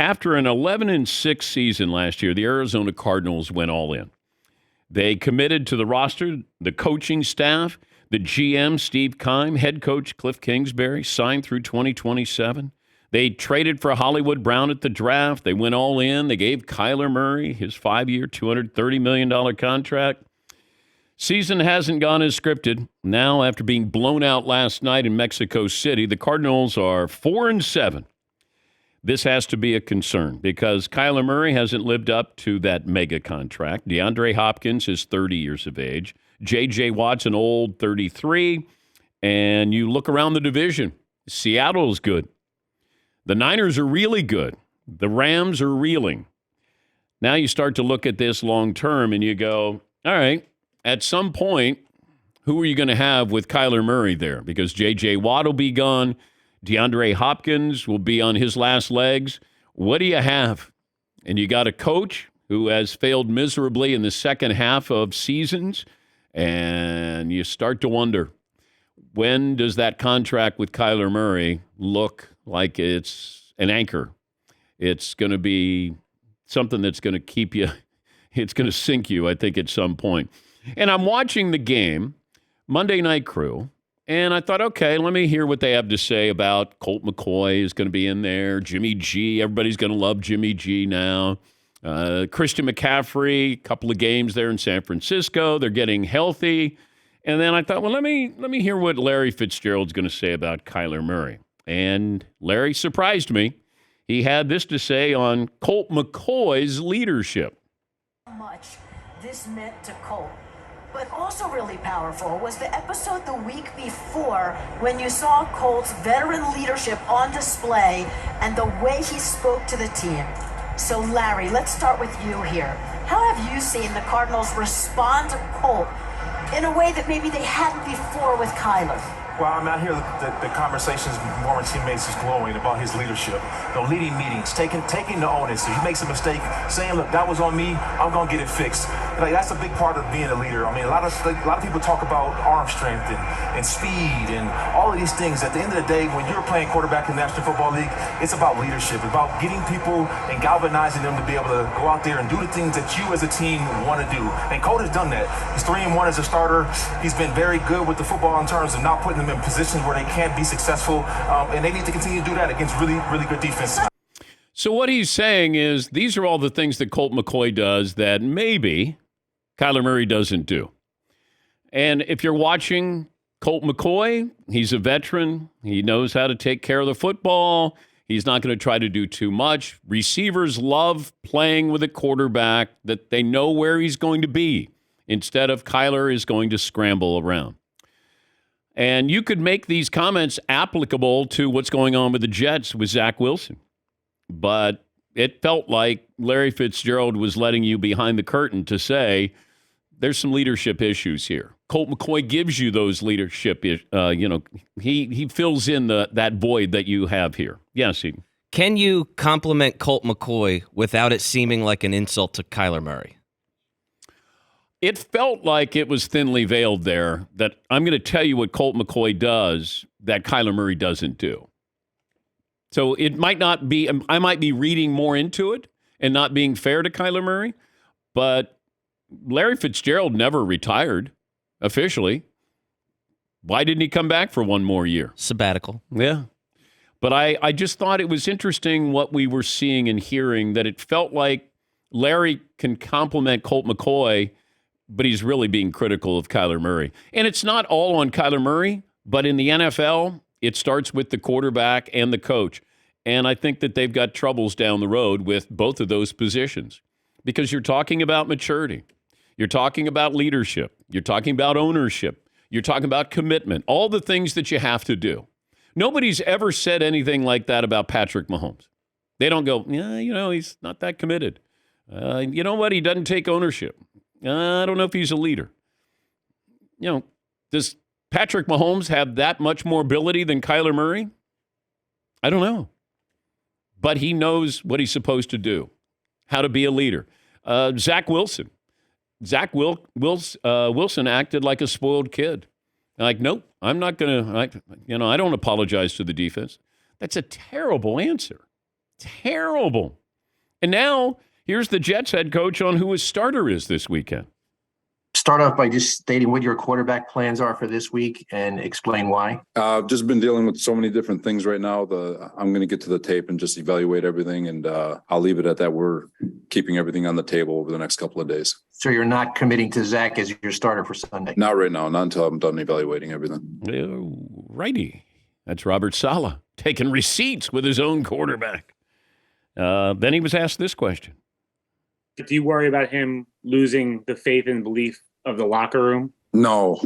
After an 11-6 season last year, the Arizona Cardinals went all in. They committed to the roster, the coaching staff, the GM, Steve Keim, head coach Cliff Kingsbury, signed through 2027. They traded for Hollywood Brown at the draft. They went all in. They gave Kyler Murray his 5-year, $230 million contract. Season hasn't gone as scripted. Now, after being blown out last night in Mexico City, the Cardinals are 4-7. This has to be a concern because Kyler Murray hasn't lived up to that mega contract. DeAndre Hopkins is 30 years of age. J.J. Watt's an old 33. And you look around the division. Seattle's good. The Niners are really good. The Rams are reeling. Now you start to look at this long term and you go, all right, at some point, who are you going to have with Kyler Murray there? Because J.J. Watt will be gone. DeAndre Hopkins will be on his last legs. What do you have? And you got a coach who has failed miserably in the second half of seasons. And you start to wonder, when does that contract with Kyler Murray look like it's an anchor? It's going to be something that's going to keep you, it's going to sink you, I think, at some point. And I'm watching the game, Monday Night Crew, and I thought, okay, let me hear what they have to say about Colt McCoy is going to be in there, Jimmy G, everybody's going to love Jimmy G now. Christian McCaffrey, a couple of games there in San Francisco, they're getting healthy. And then I thought, well, let me hear what Larry Fitzgerald's going to say about Kyler Murray. And Larry surprised me. He had this to say on Colt McCoy's leadership. How much this meant to Colt. But also really powerful was the episode the week before when you saw Colt's veteran leadership on display and the way he spoke to the team. So Larry, let's start with you here. How have you seen the Cardinals respond to Colt in a way that maybe they hadn't before with Kyler? Well, I'm out here, the conversations with former teammates is glowing about his leadership. Leading meetings, taking the onus. If he makes a mistake, saying, look, that was on me, I'm going to get it fixed. Like, that's a big part of being a leader. I mean, a lot of people talk about arm strength and speed and all of these things. At the end of the day, when you're playing quarterback in the National Football League, it's about leadership. It's about getting people and galvanizing them to be able to go out there and do the things that you as a team want to do. And Colt has done that. He's 3-1 as a starter. He's been very good with the football in terms of not putting them in positions where they can't be successful, and they need to continue to do that against really, really good defense. So what he's saying is these are all the things that Colt McCoy does that maybe Kyler Murray doesn't do. And if you're watching Colt McCoy, he's a veteran. He knows how to take care of the football. He's not going to try to do too much. Receivers love playing with a quarterback that they know where he's going to be instead of Kyler is going to scramble around. And you could make these comments applicable to what's going on with the Jets with Zach Wilson. But it felt like Larry Fitzgerald was letting you behind the curtain to say there's some leadership issues here. Colt McCoy gives you those leadership, he fills in that void that you have here. Yes, Eden. Can you compliment Colt McCoy without it seeming like an insult to Kyler Murray? It felt like it was thinly veiled there, that I'm going to tell you what Colt McCoy does that Kyler Murray doesn't do. So it might not be, I might be reading more into it and not being fair to Kyler Murray, but Larry Fitzgerald never retired officially. Why didn't he come back for one more year? Sabbatical. Yeah. But I just thought it was interesting what we were seeing and hearing, that it felt like Larry can compliment Colt McCoy, but he's really being critical of Kyler Murray. And it's not all on Kyler Murray, but in the NFL, it starts with the quarterback and the coach. And I think that they've got troubles down the road with both of those positions because you're talking about maturity. You're talking about leadership. You're talking about ownership. You're talking about commitment, all the things that you have to do. Nobody's ever said anything like that about Patrick Mahomes. They don't go, yeah, he's not that committed. You know what? He doesn't take ownership. I don't know if he's a leader. Does Patrick Mahomes have that much more ability than Kyler Murray? I don't know. But he knows what he's supposed to do, how to be a leader. Zach Wilson. Wilson acted like a spoiled kid. Like, nope, I'm not going to, I don't apologize to the defense. That's a terrible answer. Terrible. And now here's the Jets head coach on who his starter is this weekend. Start off by just stating what your quarterback plans are for this week and explain why. I've just been dealing with so many different things right now. I'm going to get to the tape and just evaluate everything, and I'll leave it at that. We're keeping everything on the table over the next couple of days. So you're not committing to Zach as your starter for Sunday? Not right now, not until I'm done evaluating everything. Righty. That's Robert Saleh taking receipts with his own quarterback. Then he was asked this question. Do you worry about him losing the faith and belief of the locker room? No.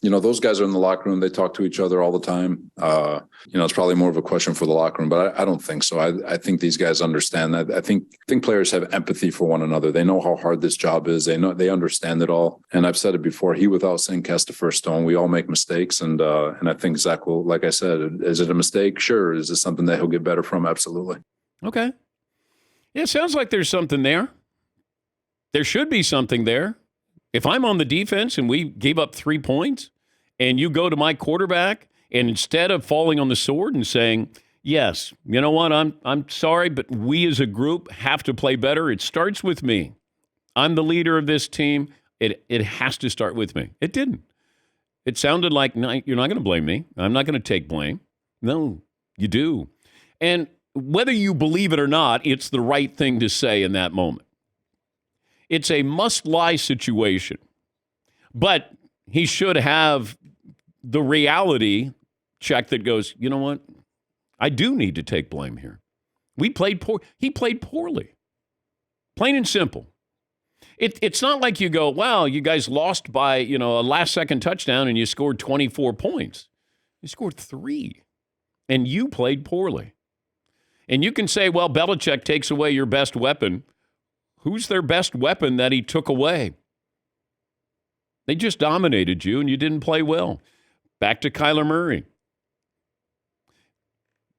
Those guys are in the locker room. They talk to each other all the time. It's probably more of a question for the locker room, but I don't think so. I think these guys understand that. I think players have empathy for one another. They know how hard this job is. They understand it all. And I've said it before, he without sin cast the first stone. We all make mistakes. And I think Zach will, like I said, is it a mistake? Sure. Is it something that he'll get better from? Absolutely. Okay. Yeah, it sounds like there's something there. There should be something there. If I'm on the defense and we gave up 3 points and you go to my quarterback and instead of falling on the sword and saying, yes, you know what, I'm sorry, but we as a group have to play better. It starts with me. I'm the leader of this team. It has to start with me. It didn't. It sounded like, no, you're not going to blame me. I'm not going to take blame. No, you do. And whether you believe it or not, it's the right thing to say in that moment. It's a must-lie situation. But he should have the reality check that goes, you know what? I do need to take blame here. He played poorly. Plain and simple. It's not like you go, wow, you guys lost by, a last-second touchdown and you scored 24 points. You scored 3, and you played poorly. And you can say, well, Belichick takes away your best weapon. Who's their best weapon that he took away? They just dominated you, and you didn't play well. Back to Kyler Murray.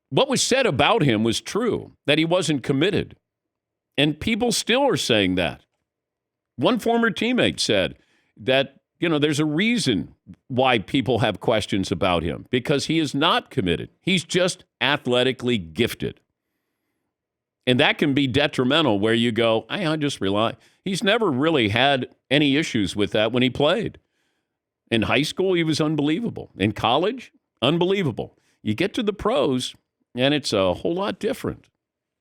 What was said about him was true, that he wasn't committed. And people still are saying that. One former teammate said that, there's a reason why people have questions about him, because he is not committed. He's just athletically gifted. And that can be detrimental where you go, I just rely. He's never really had any issues with that when he played. In high school, he was unbelievable. In college, unbelievable. You get to the pros, and it's a whole lot different.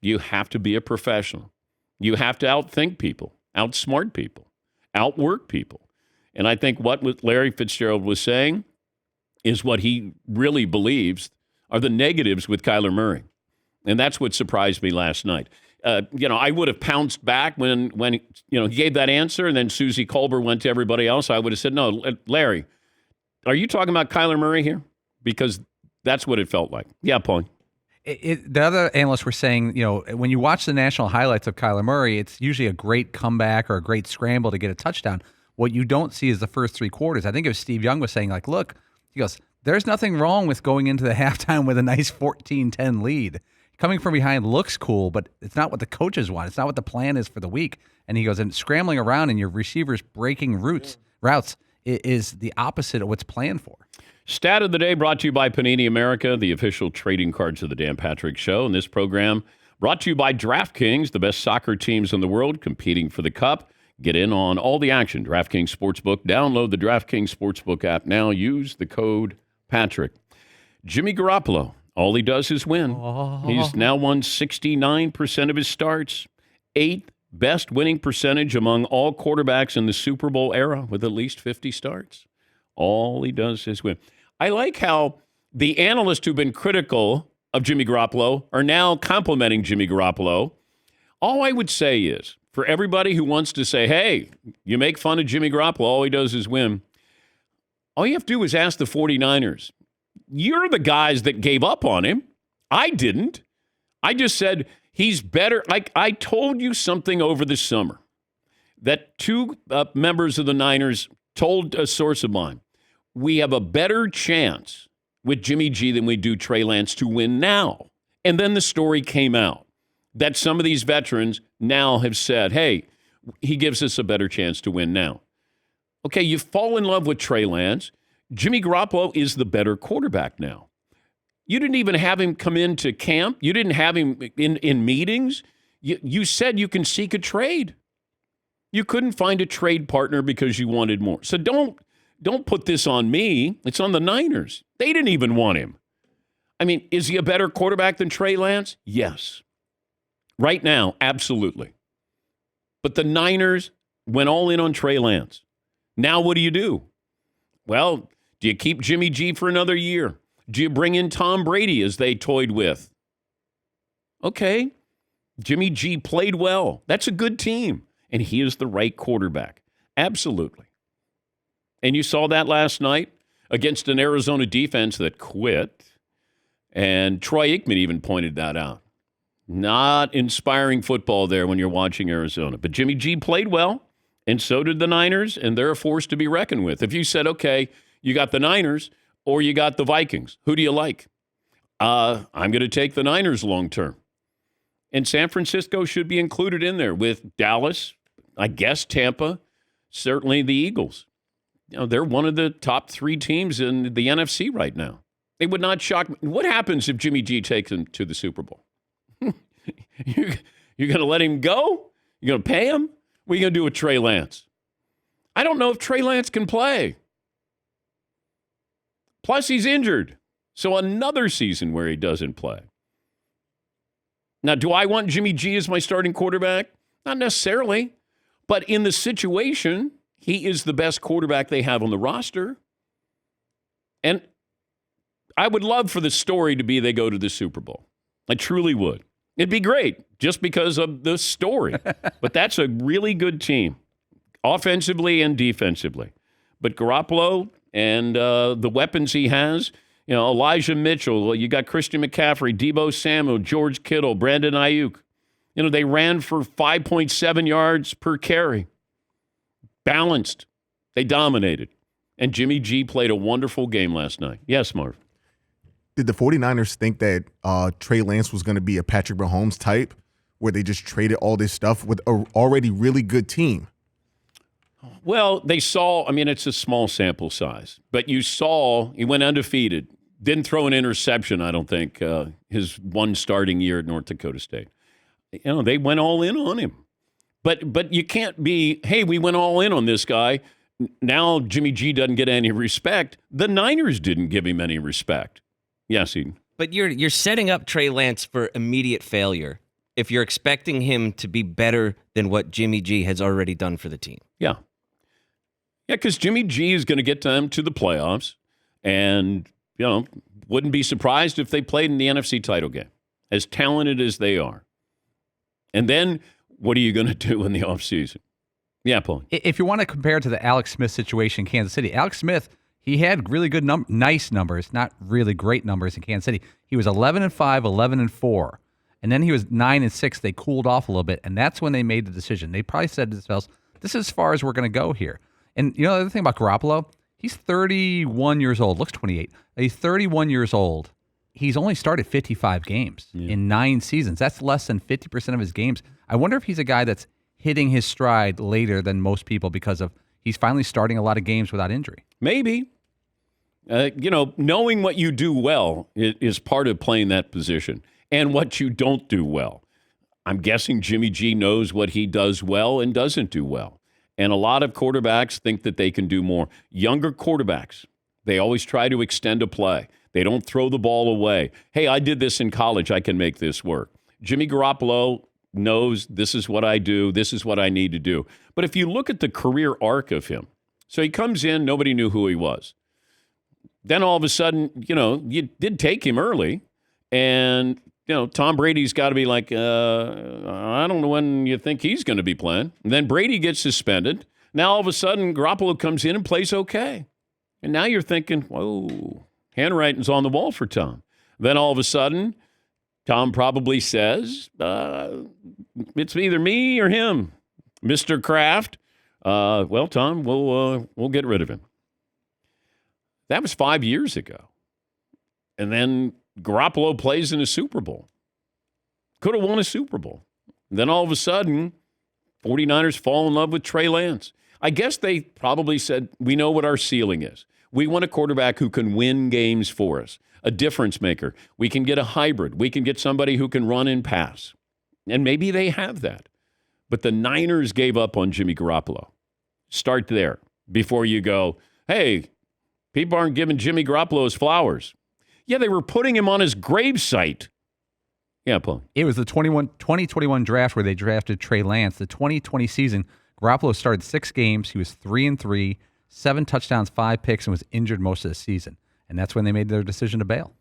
You have to be a professional. You have to outthink people, outsmart people, outwork people. And I think what Larry Fitzgerald was saying is what he really believes are the negatives with Kyler Murray. And that's what surprised me last night. I would have pounced back when he gave that answer, and then Susie Colbert went to everybody else. I would have said, no, Larry, are you talking about Kyler Murray here? Because that's what it felt like. Yeah, Paul. The other analysts were saying, when you watch the national highlights of Kyler Murray, it's usually a great comeback or a great scramble to get a touchdown. What you don't see is the first 3 quarters. I think it was Steve Young was saying, look, he goes, there's nothing wrong with going into the halftime with a nice 14-10 lead. Coming from behind looks cool, but it's not what the coaches want. It's not what the plan is for the week. And he goes, and scrambling around and your receivers breaking routes is the opposite of what's planned for. Stat of the day brought to you by Panini America, the official trading cards of the Dan Patrick Show. And this program brought to you by DraftKings, the best soccer teams in the world competing for the cup. Get in on all the action. DraftKings Sportsbook. Download the DraftKings Sportsbook app now. Use the code Patrick. Jimmy Garoppolo. All he does is win. He's now won 69% of his starts. 8th best winning percentage among all quarterbacks in the Super Bowl era with at least 50 starts. All he does is win. I like how the analysts who've been critical of Jimmy Garoppolo are now complimenting Jimmy Garoppolo. All I would say is, for everybody who wants to say, hey, you make fun of Jimmy Garoppolo, all he does is win. All you have to do is ask the 49ers. You're the guys that gave up on him. I didn't. I just said he's better. Like I told you something over the summer that 2 members of the Niners told a source of mine, we have a better chance with Jimmy G than we do Trey Lance to win now. And then the story came out that some of these veterans now have said, hey, he gives us a better chance to win now. Okay, you fall in love with Trey Lance. Jimmy Garoppolo is the better quarterback now. You didn't even have him come into camp. You didn't have him in meetings. You said you can seek a trade. You couldn't find a trade partner because you wanted more. So don't put this on me. It's on the Niners. They didn't even want him. I mean, is he a better quarterback than Trey Lance? Yes. Right now, absolutely. But the Niners went all in on Trey Lance. Now what do? Well, do you keep Jimmy G for another year? Do you bring in Tom Brady as they toyed with? Okay. Jimmy G played well. That's a good team. And he is the right quarterback. Absolutely. And you saw that last night against an Arizona defense that quit. And Troy Aikman even pointed that out. Not inspiring football there when you're watching Arizona. But Jimmy G played well, and so did the Niners, and they're a force to be reckoned with. If you said, okay, you got the Niners or you got the Vikings, who do you like? I'm going to take the Niners long term. And San Francisco should be included in there with Dallas, I guess Tampa, certainly the Eagles. They're one of the top 3 teams in the NFC right now. It would not shock me. What happens if Jimmy G takes them to the Super Bowl? You're going to let him go? You're going to pay him? What are you going to do with Trey Lance? I don't know if Trey Lance can play. Plus, he's injured. So another season where he doesn't play. Now, do I want Jimmy G as my starting quarterback? Not necessarily. But in the situation, he is the best quarterback they have on the roster. And I would love for the story to be they go to the Super Bowl. I truly would. It'd be great just because of the story. But that's a really good team, offensively and defensively. But Garoppolo and the weapons he has, Elijah Mitchell, you got Christian McCaffrey, Deebo Samuel, George Kittle, Brandon Ayuk. They ran for 5.7 yards per carry. Balanced. They dominated. And Jimmy G played a wonderful game last night. Yes, Marv. Did the 49ers think that Trey Lance was going to be a Patrick Mahomes type where they just traded all this stuff with an already really good team? Well, they saw, it's a small sample size, but you saw he went undefeated. Didn't throw an interception, I don't think, his one starting year at North Dakota State. They went all in on him. But you can't be, hey, we went all in on this guy. Now Jimmy G doesn't get any respect. The Niners didn't give him any respect. Yes, Eden. But you're setting up Trey Lance for immediate failure if you're expecting him to be better than what Jimmy G has already done for the team. Yeah. Yeah, because Jimmy G is going to get them to the playoffs, and, wouldn't be surprised if they played in the NFC title game, as talented as they are. And then what are you going to do in the offseason? Yeah, Paul. If you want to compare it to the Alex Smith situation in Kansas City, Alex Smith, he had really good, nice numbers, not really great numbers in Kansas City. He was 11-5, 11-4, and then he was 9-6. They cooled off a little bit, and that's when they made the decision. They probably said to themselves, "This is as far as we're going to go here." And the other thing about Garoppolo, he's 31 years old. Looks 28. He's 31 years old. He's only started 55 games in 9 seasons. That's less than 50% of his games. I wonder if he's a guy that's hitting his stride later than most people because of he's finally starting a lot of games without injury. Maybe. Knowing what you do well is part of playing that position and what you don't do well. I'm guessing Jimmy G knows what he does well and doesn't do well. And a lot of quarterbacks think that they can do more. Younger quarterbacks, they always try to extend a play. They don't throw the ball away. Hey, I did this in college. I can make this work. Jimmy Garoppolo knows this is what I do. This is what I need to do. But if you look at the career arc of him, so he comes in, nobody knew who he was. Then all of a sudden, you did take him early. And, Tom Brady's got to be like, I don't know when you think he's going to be playing. And then Brady gets suspended. Now all of a sudden, Garoppolo comes in and plays okay. And now you're thinking, whoa, handwriting's on the wall for Tom. Then all of a sudden, Tom probably says, it's either me or him, Mr. Kraft. Well, Tom, we'll get rid of him. That was 5 years ago. And then Garoppolo plays in a Super Bowl. Could have won a Super Bowl. And then all of a sudden, 49ers fall in love with Trey Lance. I guess they probably said, we know what our ceiling is. We want a quarterback who can win games for us. a difference maker. We can get a hybrid. We can get somebody who can run and pass. And maybe they have that. But the Niners gave up on Jimmy Garoppolo. Start there before you go, hey, people aren't giving Jimmy Garoppolo his flowers. Yeah, they were putting him on his gravesite. Yeah, Paul. It was the 2021 draft where they drafted Trey Lance. The 2020 season, Garoppolo started 6 games. He was 3-3, 7 touchdowns, 5 picks, and was injured most of the season. And that's when they made their decision to bail.